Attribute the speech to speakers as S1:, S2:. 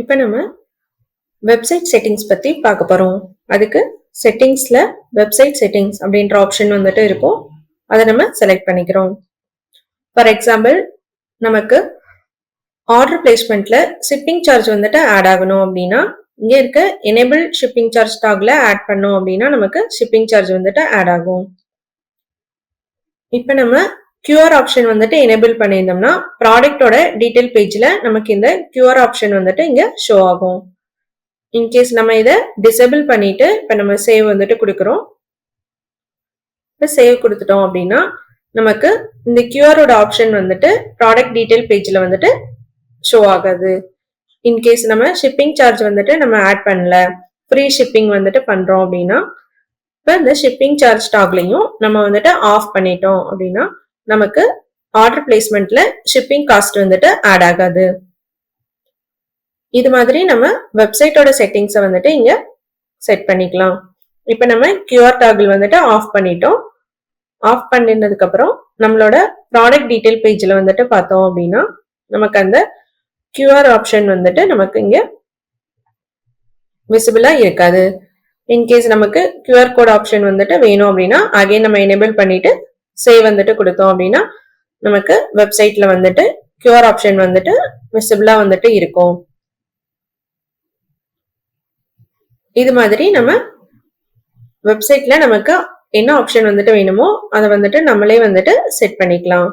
S1: இப்போ நம்ம website settings பற்றி பார்க்க போகிறோம். அதுக்கு செட்டிங்ஸில் வெப்சைட் செட்டிங்ஸ் அப்படின்ற ஆப்ஷன் வந்துட்டு இருக்கும். அதை நம்ம செலக்ட் பண்ணிக்கிறோம். ஃபார் எக்ஸாம்பிள், நமக்கு ஆர்டர் பிளேஸ்மெண்ட்டில் ஷிப்பிங் சார்ஜ் வந்துட்டு ஆட் ஆகணும் அப்படின்னா, இங்கே இருக்க எனேபிள் ஷிப்பிங் சார்ஜ் டாக்ல ஆட் பண்ணோம் அப்படின்னா நமக்கு ஷிப்பிங் சார்ஜ் வந்துட்டு ஆட் ஆகும். இப்போ நம்ம QR ஆப்ஷன் வந்துட்டு எனேபிள் பண்ணியிருந்தோம்னா ப்ராடக்டோட டீடைல் பேஜில் நமக்கு இந்த QR ஆப்ஷன் வந்துட்டு இங்கே ஷோ ஆகும். இன்கேஸ் நம்ம இதை டிசேபிள் பண்ணிட்டு இப்போ நம்ம சேவ் வந்துட்டு கொடுக்குறோம். இப்போ சேவ் கொடுத்துட்டோம் அப்படின்னா நமக்கு இந்த QRோட ஆப்ஷன் வந்துட்டு ப்ராடக்ட் டீடைல் பேஜில் வந்துட்டு ஷோ ஆகாது. இன்கேஸ் நம்ம ஷிப்பிங் சார்ஜ் வந்துட்டு நம்ம ஆட் பண்ணல, ஃப்ரீ ஷிப்பிங் வந்துட்டு பண்ணுறோம் அப்படின்னா இப்போ இந்த ஷிப்பிங் சார்ஜ் டாக்லையும் நம்ம வந்துட்டு ஆஃப் பண்ணிட்டோம் அப்படின்னா நமக்கு ஆர்டர் பிளேஸ்மெண்ட்ல ஷிப்பிங் காஸ்ட் வந்துட்டு ஆட் ஆகாது. இது மாதிரி நம்ம வெப்சைட்டோட செட்டிங்ஸை வந்துட்டு இங்க செட் பண்ணிக்கலாம். இப்போ நம்ம QR டாகிள் வந்துட்டு ஆஃப் பண்ணிட்டோம். ஆஃப் பண்ணினதுக்கு அப்புறம் நம்மளோட ப்ராடக்ட் டீடைல் பேஜ்ல வந்துட்டு பார்த்தோம் அப்படின்னா நமக்கு அந்த QR ஆப்ஷன் வந்துட்டு நமக்கு இங்க விசிபிளா இருக்காது. இன்கேஸ் நமக்கு QR கோட் ஆப்ஷன் வந்துட்டு வேணும் அப்படின்னா அகைன் நம்ம எனேபிள் பண்ணிட்டு சேவ் வந்துட்டு கொடுத்தோம் அப்படின்னா நமக்கு வெப்சைட்ல வந்துட்டு QR ஆப்ஷன் வந்துட்டு விசிபிளா வந்துட்டு இருக்கும். இது மாதிரி நம்ம வெப்சைட்ல நமக்கு என்ன ஆப்ஷன் வந்துட்டு வேணுமோ அதை வந்துட்டு நம்மளே வந்துட்டு செட் பண்ணிக்கலாம்.